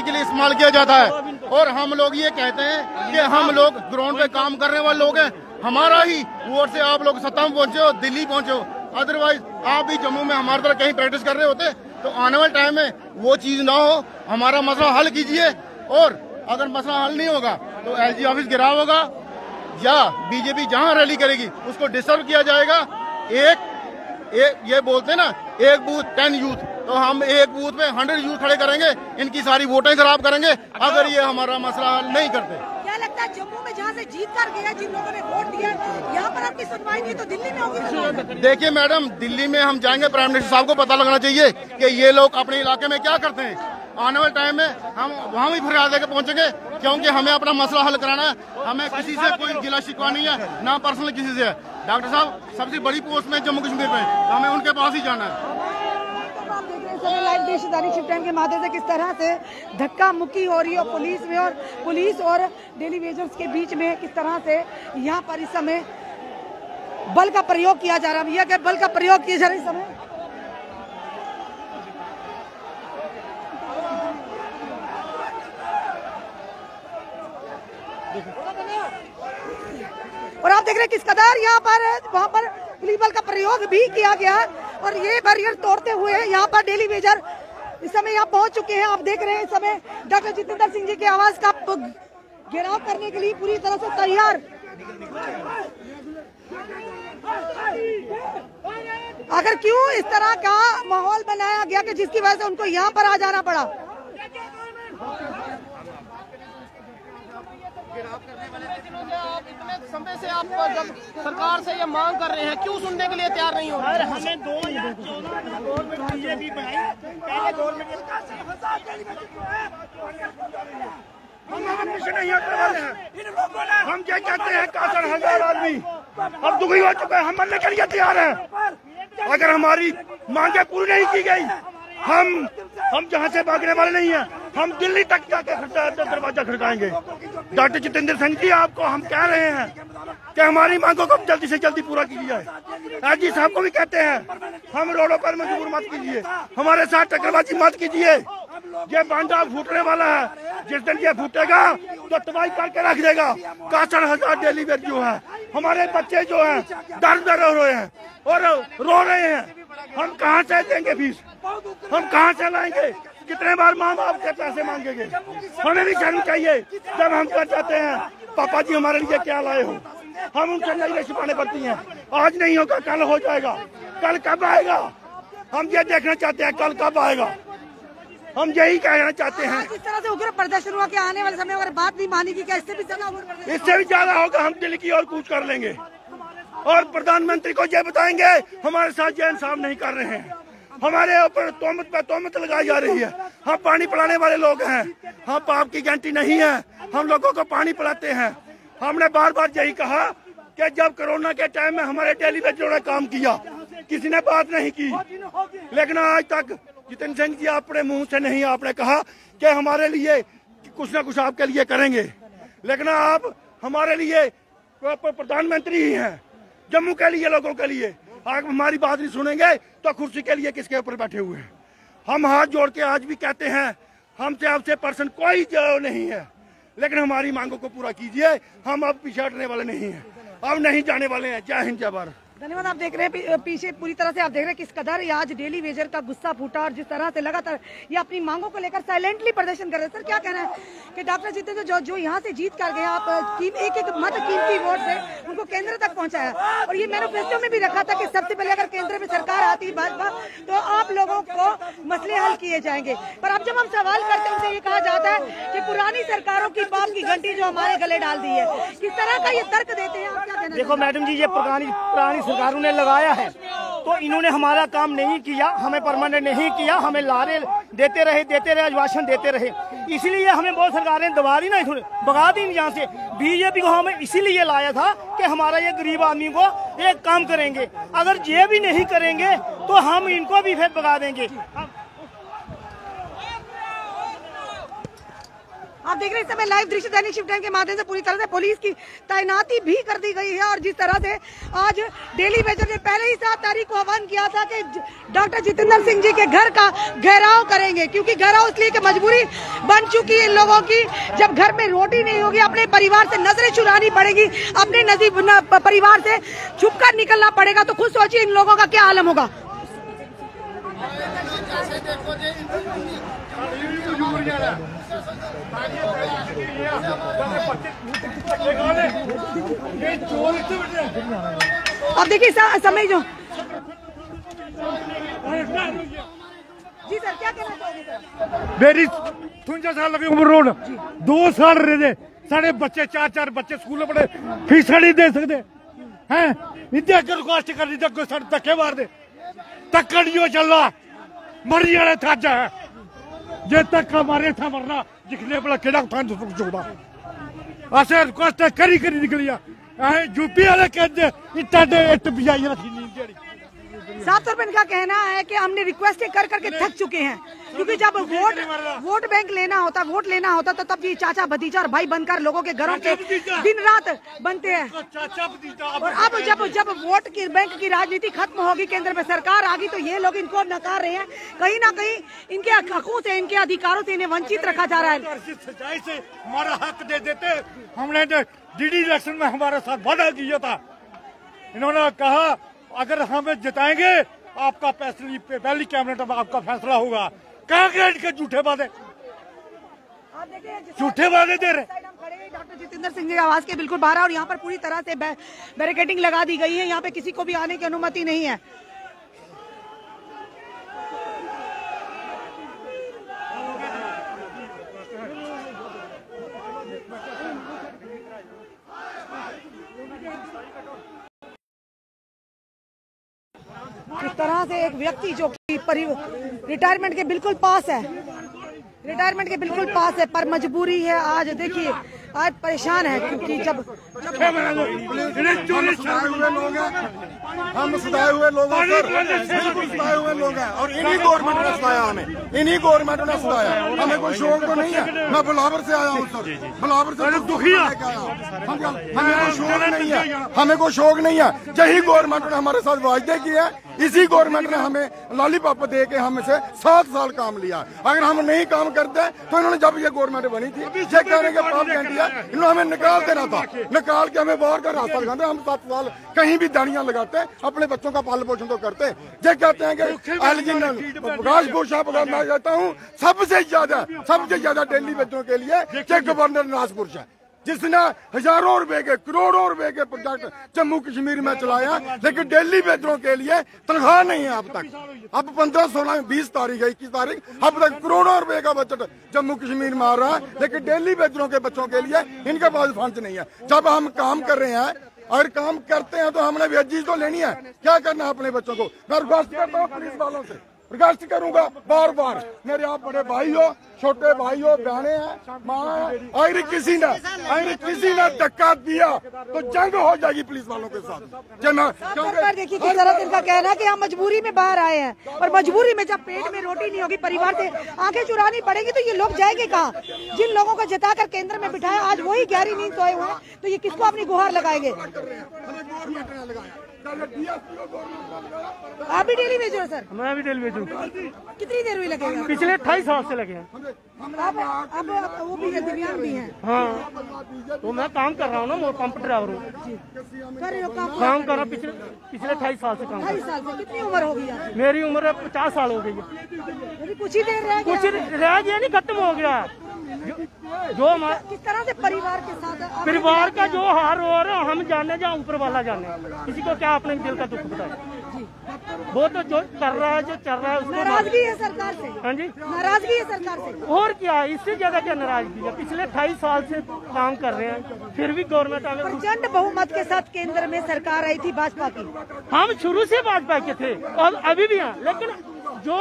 के लिए इस्तेमाल किया जाता है। और हम लोग ये कहते हैं कि हम लोग ग्राउंड पे काम करने वाले लोग हैं। हमारा ही वोट से आप लोग सत्ता में पहुंचे हो, दिल्ली पहुंचे हो, अदरवाइज आप भी जम्मू में हमारी तरह कहीं प्रैक्टिस कर रहे होते। तो आने वाले टाइम में वो चीज ना हो, हमारा मसला हल कीजिए। और अगर मसला हल नहीं होगा तो LG ऑफिस गिराव होगा या बीजेपी जहां रैली करेगी उसको डिस्टर्ब किया जाएगा। एक ये बोलते हैं ना, एक बूथ 10 यूथ, तो हम एक बूथ पे 100 यूथ खड़े करेंगे, इनकी सारी वोटें खराब करेंगे अगर ये हमारा मसला हल नहीं करते। क्या लगता है जम्मू में जहाँ से जीत कर गया, जिन लोगों ने वोट दिया, यहाँ पर आपकी सुनवाई नहीं तो दिल्ली में होगी? देखिए मैडम, दिल्ली में हम जाएंगे, प्राइम मिनिस्टर साहब को पता लगना चाहिए कि ये लोग अपने इलाके में क्या करते हैं। आने वाले टाइम में हम वहाँ भी फरियाद लेकर पहुंचेंगे, क्योंकि हमें अपना मसला हल कराना है। हमें किसी से कोई गिला शिकवा नहीं है, ना पर्सनल किसी से है। डॉक्टर साहब सबसे बड़ी पोस्ट में जम्मू कश्मीर में, तो हमें उनके पास ही जाना है। आप देख रहे हैं समय लाइव देशदारी शिफ्ट टाइम के माध्यम से किस तरह से धक्का मुक्की हो रही है पुलिस में, और पुलिस और डेली वेजर्स के बीच में किस तरह से यहाँ पर इस समय बल का प्रयोग किया जा रहा है। भैया बल का प्रयोग किया जा रहा है इस समय? और आप देख रहे हैं किस कदर यहाँ पर वहाँ पर पुलिस बल का प्रयोग भी किया गया है, और ये बैरियर तोड़ते हुए यहाँ पर डेली वेजर इस समय यहाँ पहुंच चुके हैं। आप देख रहे हैं इस समय डॉक्टर जितेंद्र सिंह जी के आवाज का घेराव करने के लिए पूरी तरह से तैयार। आखिर क्यों इस तरह का माहौल बनाया गया कि जिसकी वजह से उनको यहाँ पर आ जाना पड़ा? आप इतने समय से आप जब सरकार से ये मांग कर रहे हैं, क्यों सुनने के लिए तैयार नहीं हो रहे? हमें 2014 में गवर्नमेंट बीजेपी बनाई, पहले गवर्नमेंट हम क्या कहते हैं, 61,000 आदमी अब दुखी हो चुके हैं, हम मरने के लिए तैयार हैं। अगर हमारी मांगे पूरी नहीं की गई, हम जहाँ से भागने वाले नहीं हैं। हम दिल्ली तक जाके दरवाजा खड़काएंगे। डॉक्टर जितेंद्र सिंह जी, आपको हम कह रहे हैं कि हमारी मांगों को जल्दी से जल्दी पूरा कीजिए। आरजी साहब को भी कहते हैं, हम रोडों पर मजबूर मत कीजिए, हमारे साथ टकराबाजी मत कीजिए। ये बांधा फूटने वाला है, जिस दिन ये फूटेगा तो तबाही करके रख देगा। 61,000 डेली वेज जो है, हमारे बच्चे जो हैं दर दर रो रहे हैं और रो रहे हैं। हम कहाँ से देंगे फीस, हम कहाँ से लाएंगे? कितने बार माँ बाप के पैसे मांगेंगे? हमें भी शर्म चाहिए जब हम कर जाते हैं, पापा जी हमारे लिए क्या लाए हो। हम उनसे नई छिपाने पड़ती हैं। आज नहीं होगा कल हो जाएगा। कल कब आएगा हम ये देखना चाहते हैं, कल कब आएगा हम यही कहना चाहते हैं। इस तरह से उग्र प्रदर्शन हुआ कि आने वाले समय अगर बात नहीं मानेगी क्या इससे भी ज्यादा उग्र प्रदर्शन? इससे भी ज्यादा होगा। हम दिल्ली की ओर कूच कर लेंगे और प्रधानमंत्री को ये बताएंगे हमारे साथ ये इंसाफ नहीं कर रहे हैं, हमारे ऊपर तोहमत पे तोहमत लगाई जा रही है। हम पानी पिलाने वाले लोग हैं, हम पाप की गारंटी नहीं है, हम लोगों को पानी पिलाते हैं। हमने बार बार यही कहा कि जब कोरोना के टाइम में हमारे डेली वेजरों ने काम किया, किसी ने बात नहीं की, लेकिन आज तक जितेंद्र सिंह जी अपने मुंह से नहीं आपने कहा कि हमारे लिए कुछ ना कुछ आपके लिए करेंगे। लेकिन आप हमारे लिए प्रधानमंत्री ही हैं, जम्मू के लिए, लोगों के लिए। आप हमारी बात नहीं सुनेंगे तो कुर्सी के लिए किसके ऊपर बैठे हुए हैं? हम हाथ जोड़ के आज भी कहते हैं, हमसे आपसे पर्सन कोई जो नहीं है, लेकिन हमारी मांगों को पूरा कीजिए। हम अब पीछे हटने वाले नहीं हैं, अब नहीं जाने वाले हैं। जय हिंद, जय भारत। धन्यवाद। आप देख रहे हैं पीछे पूरी तरह से आप देख रहे हैं किस कदर ये आज डेली वेजर का गुस्सा फूटा और जिस तरह से लगातार ये अपनी मांगों को लेकर साइलेंटली प्रदर्शन कर रहे हैं। सर क्या कहना है कि डॉक्टर जितेंद्र जो यहाँ से जीत कर गए, आप एक एक मत कीमती वोट से उनको केंद्र तक पहुंचाया और ये मैनिफेस्टो में भी रखा था कि सबसे पहले अगर केंद्र में सरकार आती भाजपा तो आप लोगों को मसले हल किए जाएंगे। पर अब जब हम सवाल करते हैं उनसे ये कहा जाता है कि पुरानी सरकारों की पाप की घंटी जो हमारे गले डाल दी है। किस तरह का ये तर्क देते हैं, आप क्या कहना? देखो मैडम जी, ये पुरानी सरकारों ने लगाया है तो इन्होंने हमारा काम नहीं किया, हमें परमानेंट नहीं किया, हमें लारे देते रहे, आश्वासन देते रहे। इसीलिए हमें बहुत सरकारें दबा दी ना, भगा दी यहाँ से। बीजेपी को हमें इसीलिए लाया था कि हमारा ये गरीब आदमी को एक काम करेंगे, अगर ये भी नहीं करेंगे तो हम इनको भी फिर भगा देंगे। आप देख रहे हैं इस समय लाइव दृश्य दैनिक शिफ्ट टाइम के माध्यम से पूरी तरह से पुलिस की तैनाती भी कर दी गई है और जिस तरह से आज डेली वेजर ने पहले ही 7 तारीख को आह्वान किया था कि डॉक्टर जितेंद्र सिंह जी के घर का घेराव करेंगे, क्योंकि घेराव इसलिए कि मजबूरी बन चुकी है इन लोगों की। जब घर में रोटी नहीं होगी, अपने परिवार से नजरें चुरानी पड़ेगी, अपने नजीब परिवार से छुपकर निकलना पड़ेगा, तो खुद सोचिए इन लोगों का क्या आलम होगा। अब देखिए समय जो जी सर क्या कहना चाहोगे सर? मेरी 53 साल लगी उम्र, रोड 2 साल रहे साढ़े बच्चे 4 बच्चे स्कूल में पढ़े, फीस नहीं दे सकते हैं। इतने अगर रिक्वेस्ट कर दी कोई साढ़े धक्के मार दे, तक नहीं चल रहा, मरी जाने था है जे तक हमारे था मरना दिखने वाला केड़ा फंड चुकता असे रिक्वेस्ट करी निकली यूपी वाले कहते इट बिजाई रखी नींद जेड़ी। साफ तौर पर इनका कहना है कि हमने रिक्वेस्ट कर करके थक चुके हैं, क्योंकि जब वोट बैंक लेना होता, वोट लेना होता तो तब ये चाचा भतीजा और भाई बनकर लोगों के घरों के दिन रात बनते हैं। और अब जब वोट की बैंक की राजनीति खत्म होगी, केंद्र में सरकार आ गई, तो ये लोग इनको नकार रहे हैं। कहीं ना कहीं इनके हकों से, इनके अधिकारों से इन्हें वंचित रखा जा रहा है। सच्चाई से हमारा हक दे देते। हमने डीडी इलेक्शन में हमारे साथ वादा किया था, इन्होंने कहा अगर हमें जिताएंगे आपका पहली कैबिनेट में आपका फैसला होगा। कांग्रेस के झूठे वादे दे रहे। डॉक्टर जितेंद्र सिंह जी आवास के बिल्कुल बाहर और यहाँ पर पूरी तरह से बैरिकेडिंग लगा दी गई है, यहाँ पे किसी को भी आने की अनुमति नहीं है। इस तरह से एक व्यक्ति जो कि रिटायरमेंट के बिल्कुल पास है, पर मजबूरी है। आज देखिए आज परेशान है क्योंकि जब हुए लोग हैं, हम सताए हुए लोग हैं सर, बिल्कुल सताए हुए लोग हैं और इन्हीं गवर्नमेंट ने सताया हमें, इन्हीं गवर्नमेंट ने सताया। हमें कोई शौक तो नहीं है, मैं बिलावर से आया हूँ सर, बिलावर से दुखी हमें कोई शौक नहीं है, हमें कोई शौक नहीं है। यही गवर्नमेंट ने हमारे साथ वायदे किए हैं, इसी गवर्नमेंट ने हमें लॉलीपॉप दे के हमसे 7 साल काम लिया। अगर हम नहीं काम करते तो इन्होंने जब ये गवर्नमेंट बनी थी ये कहने के पाप इंडिया इन्होंने हमें निकाल देना था, निकाल के हमें बाहर का रास्ता दिखाते। हम 7 साल कहीं भी दाड़ियां लगाते, अपने बच्चों का पालन पोषण तो करते। ये कहते हैं कि राजपुर शाह मैं कहता हूँ सबसे ज्यादा दिल्ली बच्चों के लिए गवर्नर राजपुर शाह, जिसने हजारों रुपए के करोड़ों रुपए के प्रोजेक्ट जम्मू कश्मीर में चलाया, लेकिन दिल्ली बेदरों के लिए तनख्वाह नहीं है अब तक। अब 15, 16, 20 तारीख है, 21 तारीख, अब तक करोड़ों रुपए का बजट जम्मू कश्मीर में आ रहा है, लेकिन दिल्ली बेदरों के बच्चों के लिए इनके पास फंड नहीं है। जब हम काम कर रहे हैं और काम करते हैं तो हमने वेजीज तो लेनी है, क्या करना है अपने बच्चों को। मैं रिक्वेस्ट करता हूँ पुलिस वालों से, रिक्वेस्ट करूंगा बार बार, मेरे आप बड़े भाई हो, छोटे भाई हो, बहने हैं, माँ है, अगर किसी ने धक्का दिया तो जंग हो जाएगी पुलिस वालों के साथ। देखिए किस तरह इनका कहना है कि हम मजबूरी में बाहर आए हैं और मजबूरी में जब पेट में रोटी नहीं होगी, परिवार से आंखें चुरानी पड़ेगी तो ये लोग जाएंगे कहाँ। जिन लोगों को जिताकर केंद्र में बिठाया आज वही गहरी नींद सोए हुए हैं, तो ये किसको अपनी गुहार लगाएंगे। आप भी डेली भेजो सर? मैं भी डेली भेजू। कितनी देर हुई लगेगा? पिछले 28 साल से लगे हैं। अब वो भी दिव्यांग भी हैं। हाँ, तो मैं काम कर रहा हूँ ना, वो पंप ड्राइवर हूँ, काम कर रहा हूँ पिछले 28 साल से काम। 28 साल से? कितनी उम्र होगी आपकी? मेरी उम्र 50 साल हो गई है। कुछ ही देर रह गया, नहीं खत्म हो गया। जो किस तरह से परिवार के साथ, परिवार का जो हार हो रहा हम जाने, जहाँ ऊपर वाला जाने, किसी को क्या अपने दिल का दुख बताए। वो तो जो कर रहा है, जो चल रहा है, उसको नाराजगी है सरकार से। हाँ जी, नाराजगी है सरकार से। और क्या, इससे ज्यादा क्या नाराजगी है। पिछले 28 साल से काम कर रहे हैं, फिर भी गवर्नमेंट अगर प्रचंड बहुमत के साथ केंद्र में सरकार आई थी भाजपा की, हम शुरू से भाजपा के थे और अभी भी हैं, लेकिन जो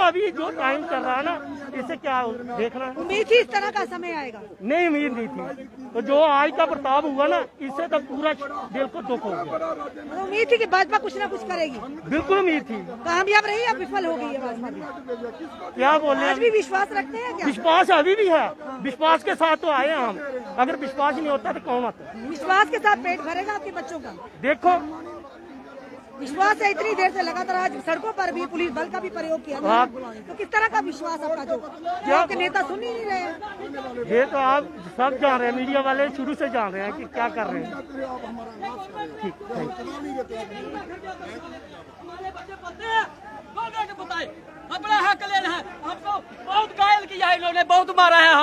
टाइम चल रहा है ना, इससे क्या देखना। उम्मीद थी इस तरह का समय आएगा? नहीं, उम्मीद नहीं थी। तो जो आज का बर्ताव हुआ ना, इससे तो पूरा दिल को दुख हो गया। उम्मीद थी कि भाजपा कुछ ना कुछ करेगी? बिल्कुल उम्मीद थी। कामयाब रही या विफल हो गई है भाजपा भी? क्या बोले, आज भी विश्वास रखते हैं क्या? विश्वास अभी भी है, विश्वास के साथ तो आए हैं हम। अगर विश्वास नहीं होता तो कौन आता? विश्वास के साथ पेट भरेगा आपके बच्चों का? देखो, विश्वास है, इतनी देर से लगातार आज सड़कों पर भी पुलिस बल का भी प्रयोग किया, तो किस तरह का विश्वास आपका जो आपके नेता सुन ही नहीं रहे हैं? ये तो आप सब जान रहे हैं, मीडिया वाले शुरू से जान रहे हैं कि क्या कर रहे हैं। अपना हक लेना है, हमको बहुत घायल किया है इन्होंने, बहुत मारा है,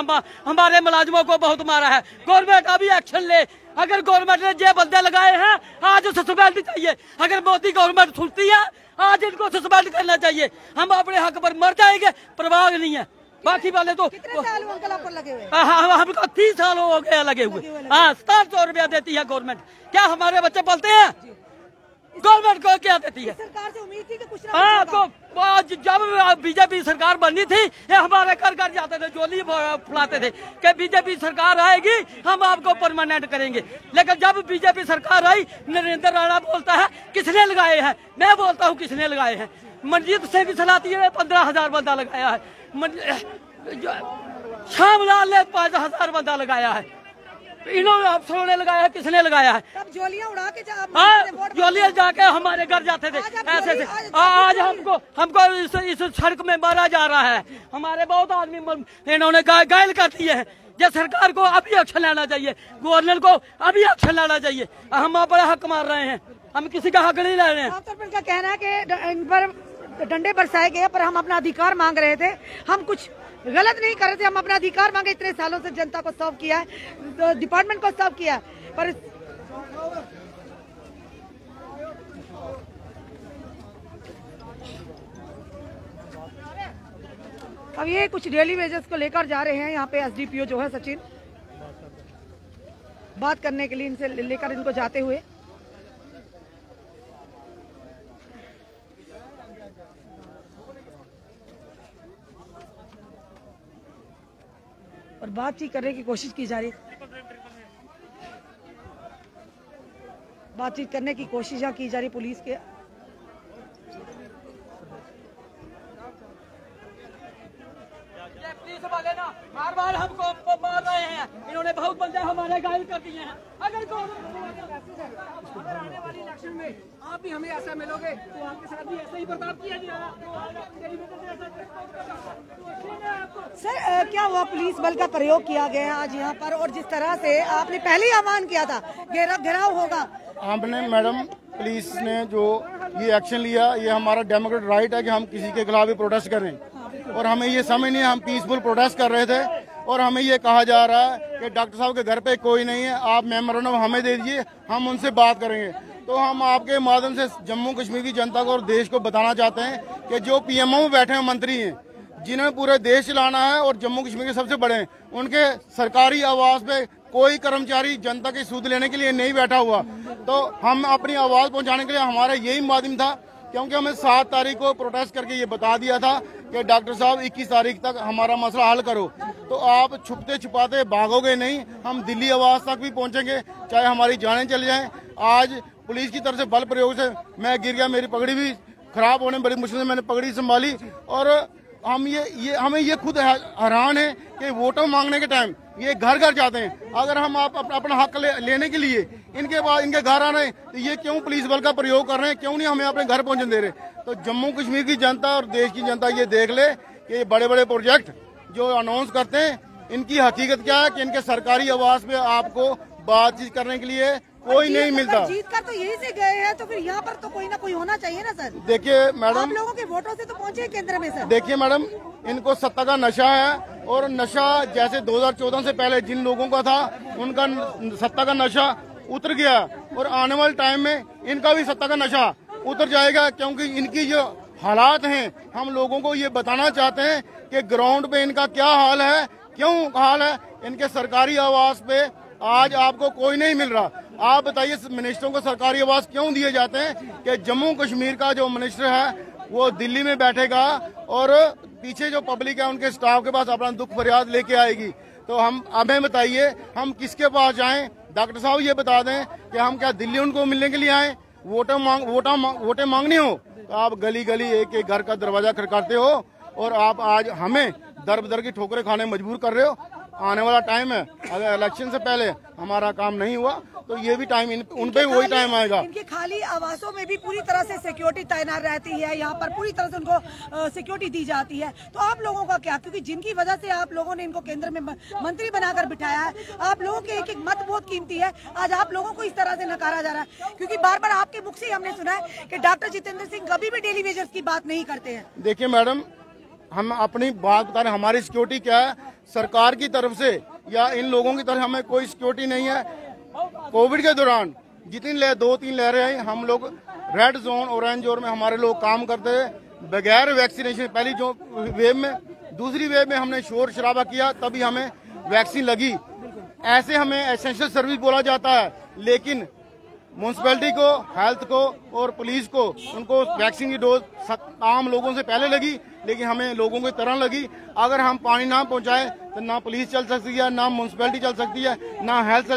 हमारे मुलाजिमों को बहुत मारा है। गवर्नमेंट अभी एक्शन ले। अगर गवर्नमेंट ने जे बंदे लगाए हैं आज सस्पेंड चाहिए। अगर मोदी गवर्नमेंट सुनती है आज इनको सस्पेंड करना चाहिए। हम अपने हक पर मर जाएंगे, परवाह नहीं है। बाकी वाले तो कितने साल अंकल आप पर लगे हुए? हमको 30 साल हो गए लगे हुए। हाँ, 700 रुपया देती है गवर्नमेंट। क्या हमारे बच्चे पलते हैं? गवर्नमेंट को क्या देती है? सरकार से उम्मीद थी कि कुछ ना कुछ होगा। जब बीजेपी सरकार बननी थी, ये हमारे घर घर जाते थे, जोली फुलाते थे कि बीजेपी सरकार आएगी हम आपको परमानेंट करेंगे। लेकिन जब बीजेपी सरकार आई, नरेंद्र राणा बोलता है किसने लगाए हैं? मैं बोलता हूँ किसने लगाए हैं। मंजीत सिंह की सलाती ने 15,000 बंदा लगाया है, श्यामलाल ने 5,000 बंदा लगाया है, इन्होंने अफसरों ने लगाया है, किसने लगाया है? तब जोलियां उड़ा के जोलियां जाके हमारे घर जाते थे ऐसे से। आज हमको इस सड़क में मारा जा रहा है। हमारे बहुत आदमी इन्होंने घायल कर दिए हैं। ये सरकार को अभी एक्शन लेना चाहिए, गवर्नर को अभी एक्शन लेना चाहिए। हम अपना हक मार रहे हैं, हम किसी का हक नहीं ले रहे हैं। का कहना है कि इन पर डंडे बरसाए गए, पर हम अपना अधिकार मांग रहे थे, हम कुछ गलत नहीं कर रहे थे, हम अपना अधिकार मांगे। इतने सालों से जनता को सर्व किया है, तो डिपार्टमेंट को सर्व किया है, पर अब ये कुछ डेली वेजेस को लेकर जा रहे हैं। यहाँ पे एसडीपीओ जो है सचिन, बात करने के लिए इनसे लेकर इनको जाते हुए। और बातचीत करने की कोशिश की जा रही है। बातचीत करने की कोशिश की जा रही पुलिस के। पुलिस वाले ना बार बार हमको मार रहे हैं, इन्होंने बहुत बंदे हमारे घायल कर दिए हैं। अगर आने वाली इलेक्शन में आप भी हमें ऐसा मिलोगे तो आपके साथ भी ऐसा ही बर्ताव किया जाएगा। सर क्या हुआ, पुलिस बल का प्रयोग किया गया आज यहाँ पर, और जिस तरह से आपने पहले ही आह्वान किया था घेराव होगा, हमने मैडम पुलिस ने जो ये एक्शन लिया, ये हमारा डेमोक्रेटिक राइट है कि हम किसी के खिलाफ भी प्रोटेस्ट करें, और हमें ये समझ नहीं है, हम पीसफुल प्रोटेस्ट कर रहे थे और हमें ये कहा जा रहा है कि डॉक्टर साहब के घर पे कोई नहीं है, आप मेमोरेंडम हमें दे दीजिए, हम उनसे बात करेंगे। तो हम आपके माध्यम से जम्मू कश्मीर की जनता को और देश को बताना चाहते हैं कि जो पीएमओ में बैठे हुए मंत्री हैं, जिन्होंने पूरे देश चलाना है और जम्मू कश्मीर के सबसे बड़े हैं, उनके सरकारी आवास पे कोई कर्मचारी जनता की सूद लेने के लिए नहीं बैठा हुआ। तो हम अपनी आवाज पहुंचाने के लिए हमारा यही माध्यम था, क्योंकि हमें 7 तारीख को प्रोटेस्ट करके ये बता दिया था कि डॉक्टर साहब 21 तारीख तक हमारा मसला हल करो। तो आप छुपते छुपाते भागोगे नहीं, हम दिल्ली आवाज तक भी पहुंचेंगे, चाहे हमारी जानें चली जाएं। आज पुलिस की तरफ से बल प्रयोग से मैं गिर गया, मेरी पगड़ी भी खराब होने बड़ी मुश्किल से मैंने पगड़ी संभाली, और हमें ये खुद हैरान है कि वोटर मांगने के टाइम ये घर घर जाते हैं। अगर हम अपना हक लेने के लिए इनके बाद इनके घर आ रहे हैं तो ये क्यों पुलिस बल का प्रयोग कर रहे हैं, क्यों नहीं हमें अपने घर पहुंचने दे रहे। तो जम्मू कश्मीर की जनता और देश की जनता ये देख ले कि ये बड़े बड़े प्रोजेक्ट जो अनाउंस करते हैं, इनकी हकीकत क्या है कि इनके सरकारी आवास पे आपको बातचीत करने के लिए कोई नहीं मिलता। जीत कर तो यही से गए हैं, तो फिर यहाँ पर तो कोई ना कोई होना चाहिए ना सर। देखिए मैडम, आप लोगों के वोटों से तो पहुँचे केंद्र में सर। देखिए मैडम, इनको सत्ता का नशा है, और नशा जैसे 2014 से पहले जिन लोगों का था उनका सत्ता का नशा उतर गया, और आने वाले टाइम में इनका भी सत्ता का नशा उतर जाएगा, क्योंकि इनकी जो हालात हैं हम लोगों को ये बताना चाहते हैं कि ग्राउंड पे इनका क्या हाल है, क्यों हाल है। इनके सरकारी आवास पे आज आपको कोई नहीं मिल रहा। आप बताइए मिनिस्टरों को सरकारी आवास क्यों दिए जाते हैं कि जम्मू कश्मीर का जो मिनिस्टर है वो दिल्ली में बैठेगा और पीछे जो पब्लिक है उनके स्टाफ के पास अपना दुख फरियाद लेके आएगी। तो हमें बताइए हम किसके पास जाएं। डॉक्टर साहब ये बता दें कि हम क्या दिल्ली उनको मिलने के लिए आए, वोटें मांगनी हो तो आप गली गली एक एक घर का दरवाजा खटखटाते हो, और आप आज हमें दर बदर की ठोकरें खाने मजबूर कर रहे हो। आने वाला टाइम है, अगर इलेक्शन से पहले हमारा काम नहीं हुआ तो ये भी टाइम उन पे वही टाइम आएगा। इनके खाली आवासों में भी पूरी तरह से सिक्योरिटी तैनात रहती है, यहाँ पर पूरी तरह से उनको सिक्योरिटी दी जाती है। तो आप लोगों का क्या, क्योंकि जिनकी वजह से आप लोगों ने इनको केंद्र में मंत्री बनाकर बिठाया है, आप लोगों के एक एक मत बहुत कीमती है, आज आप लोगों को इस तरह से नकारा जा रहा है। क्योंकि बार बार आपके मुख से हमने सुना है कि डॉक्टर जितेंद्र सिंह कभी भी डेली वेजेस की बात नहीं करते हैं। देखिए मैडम, हम अपनी बात बता रहे हैं, हमारी सिक्योरिटी क्या है। सरकार की तरफ से या इन लोगों की तरफ हमें कोई सिक्योरिटी नहीं है। कोविड के दौरान जितनी 2-3 लहरें आई, हम लोग रेड जोन, ऑरेंज जोन में हमारे लोग काम करते हैं बगैर वैक्सीनेशन। पहली जो वेव में, दूसरी वेव में हमने शोर शराबा किया, तभी हमें वैक्सीन लगी। ऐसे हमें एसेंशियल सर्विस बोला जाता है, लेकिन म्यूनसिपैलिटी को, हेल्थ को और पुलिस को, उनको वैक्सीन की डोज आम लोगों से पहले लगी, लेकिन हमें लोगों की तरह लगी। अगर हम पानी ना पहुंचाएं तो ना पुलिस चल सकती है, ना म्यूनसिपैलिटी चल सकती है, ना हेल्थ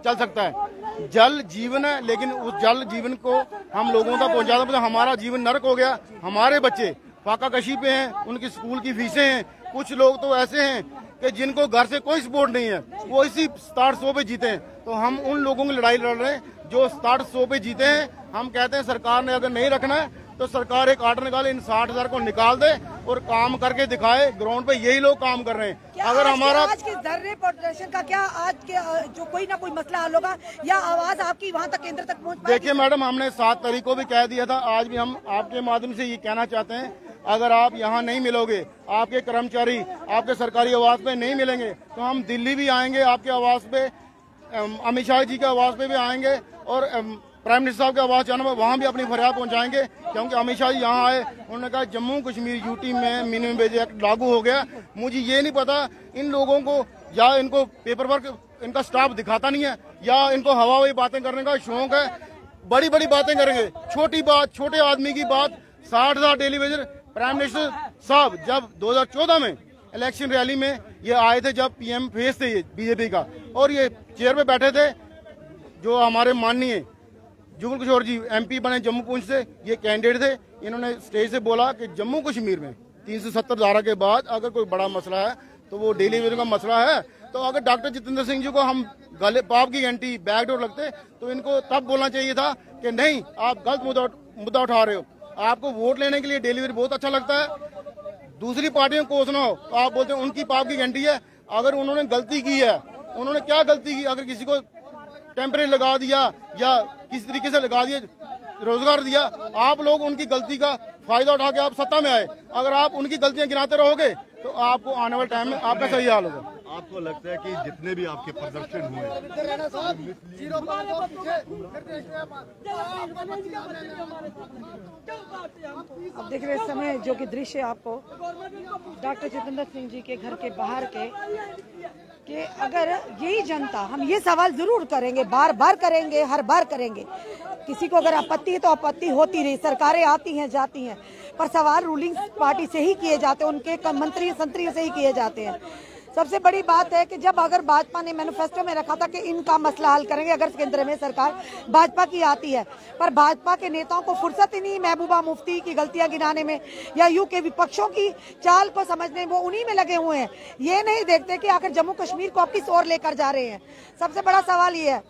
चल सकता है। जल जीवन है, लेकिन उस जल जीवन को हम लोगों तक पहुंचाते तो हमारा जीवन नरक हो गया। हमारे बच्चे फाका कशी पे हैं, उनकी स्कूल की फीसें हैं। कुछ लोग तो ऐसे हैं कि जिनको घर से कोई सपोर्ट नहीं है, वो इसी 60-100 पे जीते हैं। तो हम उन लोगों की लड़ाई लड़ रहे हैं जो 60-100 पे जीते हैं। हम कहते हैं सरकार ने अगर नहीं रखना है तो सरकार एक आर्डर निकाले, इन 60,000 को निकाल दे और काम करके दिखाए। ग्राउंड पे यही लोग काम कर रहे हैं। अगर हमारा आज के धरने प्रदर्शन का क्या, आज के जो कोई ना कोई मसला हल होगा या आवाज आपकी वहाँ तक केंद्र तक पहुँच? देखिए मैडम, हमने 7 तारीख को भी कह दिया था, आज भी हम आपके माध्यम से ये कहना चाहते हैं, अगर आप यहाँ नहीं मिलोगे, आपके कर्मचारी आपके सरकारी आवास पे नहीं मिलेंगे, तो हम दिल्ली भी आएंगे आपके आवास पे, अमित शाह जी के आवास पे भी आएंगे, और प्राइम मिनिस्टर साहब के आवास जाना वहाँ भी अपनी फरियाद पहुँचाएंगे। क्योंकि अमित शाह जी यहाँ आए, उन्होंने कहा जम्मू कश्मीर यूटी में मिनिमम वेज एक्ट लागू हो गया। मुझे ये नहीं पता इन लोगों को, या इनको पेपर वर्क इनका स्टाफ दिखाता नहीं है, या इनको हवाई बातें करने का शौक है। बड़ी बड़ी बातें करेंगे, छोटी बात, छोटे आदमी की बात, 60,000 डेली वेज। प्राइम मिनिस्टर साहब जब 2014 में इलेक्शन रैली में ये आए थे, जब पीएम फेस थे ये बीजेपी का, और ये चेयर पे बैठे थे, जो हमारे माननीय जुगल किशोर जी MP बने जम्मू पूंछ से, ये कैंडिडेट थे। इन्होंने स्टेज से बोला कि जम्मू कश्मीर में 370 धारा के बाद अगर कोई बड़ा मसला है तो वो डेली वेज का मसला है। तो अगर डॉक्टर जितेंद्र सिंह जी को हम गले पाप की घंटी बैकडोर लगते तो इनको तब बोलना चाहिए था कि नहीं, आप गलत मुद्दा उठा रहे हो। आपको वोट लेने के लिए डेली वेज बहुत अच्छा लगता है, दूसरी पार्टियों को कोसना हो तो आप बोलते हैं उनकी पाप की घंटी है। अगर उन्होंने गलती की है, उन्होंने क्या गलती की? अगर किसी को टेम्परेरी लगा दिया या किसी तरीके से लगा दिया, रोजगार दिया, आप लोग उनकी गलती का फायदा उठा के आप सत्ता में आए। अगर आप उनकी गलतियां गिनाते रहोगे तो आपको आने वाले टाइम में आपका सही हाल होगा। आपको लगता है कि जितने भी आपके प्रदर्शन हुए, अब देख रहे इस समय जो कि दृश्य आपको डॉक्टर जितेंद्र सिंह जी के घर के बाहर के कि अगर यही जनता, हम ये सवाल जरूर करेंगे, बार बार करेंगे, हर बार करेंगे, किसी को अगर आपत्ति है तो आपत्ति होती रही, सरकारें आती हैं जाती हैं, पर सवाल रूलिंग पार्टी से ही किए जाते हैं, उनके मंत्री संतरियों से ही किए जाते हैं। सबसे बड़ी बात है कि जब अगर भाजपा ने मैनिफेस्टो में रखा था कि इनका मसला हल करेंगे अगर केंद्र में सरकार भाजपा की आती है, पर भाजपा के नेताओं को फुर्सत ही नहीं महबूबा मुफ्ती की गलतियां गिनाने में या यूं के विपक्षों की चाल को समझने, वो उन्हीं में लगे हुए हैं। ये नहीं देखते कि आखिर जम्मू कश्मीर को आप किस ओर लेकर जा रहे हैं। सबसे बड़ा सवाल ये है।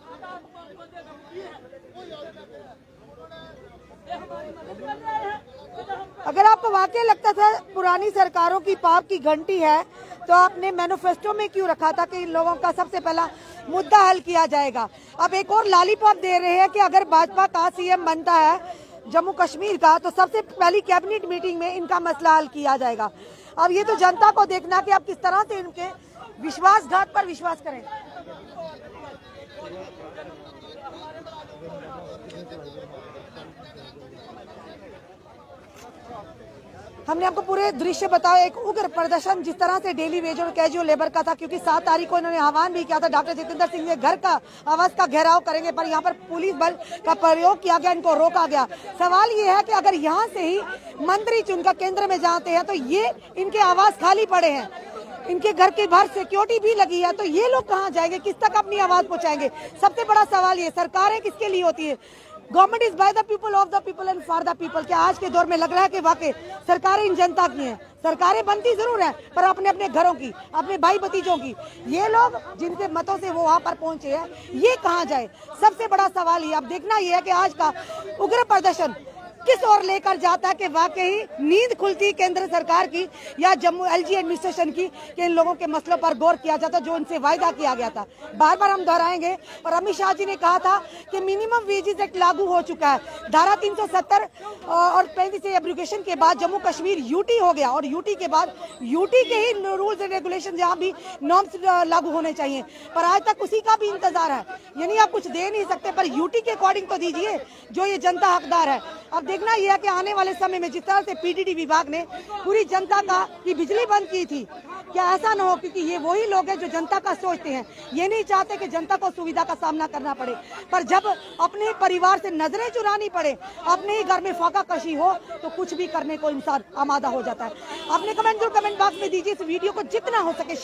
अगर आपको वाकई लगता था पुरानी सरकारों की पाप की घंटी है तो आपने मैनिफेस्टो में क्यों रखा था कि इन लोगों का सबसे पहला मुद्दा हल किया जाएगा। अब एक और लॉलीपॉप दे रहे हैं कि अगर भाजपा का CM बनता है जम्मू कश्मीर का तो सबसे पहली कैबिनेट मीटिंग में इनका मसला हल किया जाएगा। अब ये तो जनता को देखना कि आप किस तरह से इनके विश्वासघात पर विश्वास करें। हमने आपको पूरे दृश्य बताया, एक उग्र प्रदर्शन जिस तरह से डेली वेज और कैजुअल लेबर का था, क्योंकि 7 तारीख को इन्होंने आह्वान भी किया था डॉक्टर जितेंद्र सिंह के घर का आवास का घेराव करेंगे, पर यहाँ पर पुलिस बल का प्रयोग किया गया, इनको रोका गया। सवाल ये है कि अगर यहाँ से ही मंत्री चुनकर केंद्र में जाते हैं तो ये इनके आवास खाली पड़े हैं, इनके घर के बाहर सिक्योरिटी भी लगी है, तो ये लोग कहाँ जाएंगे, किस तक अपनी आवाज पहुँचाएंगे। सबसे बड़ा सवाल ये, सरकारें किसके लिए होती है? Government is by the people, of the people and for the people. क्या आज के दौर में लग रहा है कि वाकई सरकारें इन जनता की हैं? सरकारें बनती जरूर हैं पर अपने अपने घरों की, अपने भाई भतीजों की। ये लोग जिनके मतों से वो वहां पर पहुंचे हैं, ये कहाँ जाए? सबसे बड़ा सवाल ये। अब देखना ये है कि आज का उग्र प्रदर्शन किस ओर लेकर जाता है कि वाकई नींद खुलती केंद्र सरकार की या जम्मू LG एडमिनिस्ट्रेशन की कि इन लोगों के मसलों पर गौर किया जाता जो उनसे वायदा किया गया था। बार बार हम दोहराएंगे, और अमित शाह जी ने कहा था कि मिनिमम वेजेस एक्ट लागू हो चुका है। धारा 370 और 35 से एब्रोगेशन के बाद जम्मू कश्मीर UT हो गया, और UT के बाद UT के ही रूल्स एंड रेगुलेशन जहाँ भी नॉर्म्स लागू होने चाहिए, पर आज तक उसी का भी इंतजार है। यानी आप कुछ दे नहीं सकते, पर UT के अकॉर्डिंग तो दीजिए जो ये जनता हकदार है। अब देखना यह है कि आने वाले समय में जिस तरह से PDD विभाग ने पूरी जनता की बिजली बंद की थी, क्या ऐसा न हो, क्योंकि ये वही लोग हैं जो जनता का सोचते हैं, ये नहीं चाहते कि जनता को सुविधा का सामना करना पड़े। पर जब अपने परिवार से नजरें चुरानी पड़े, अपने ही घर में फाका कशी हो, तो कुछ भी करने को इंसान आमादा हो जाता है। अपने कमेंट बॉक्स में दीजिए, इस वीडियो को जितना हो सके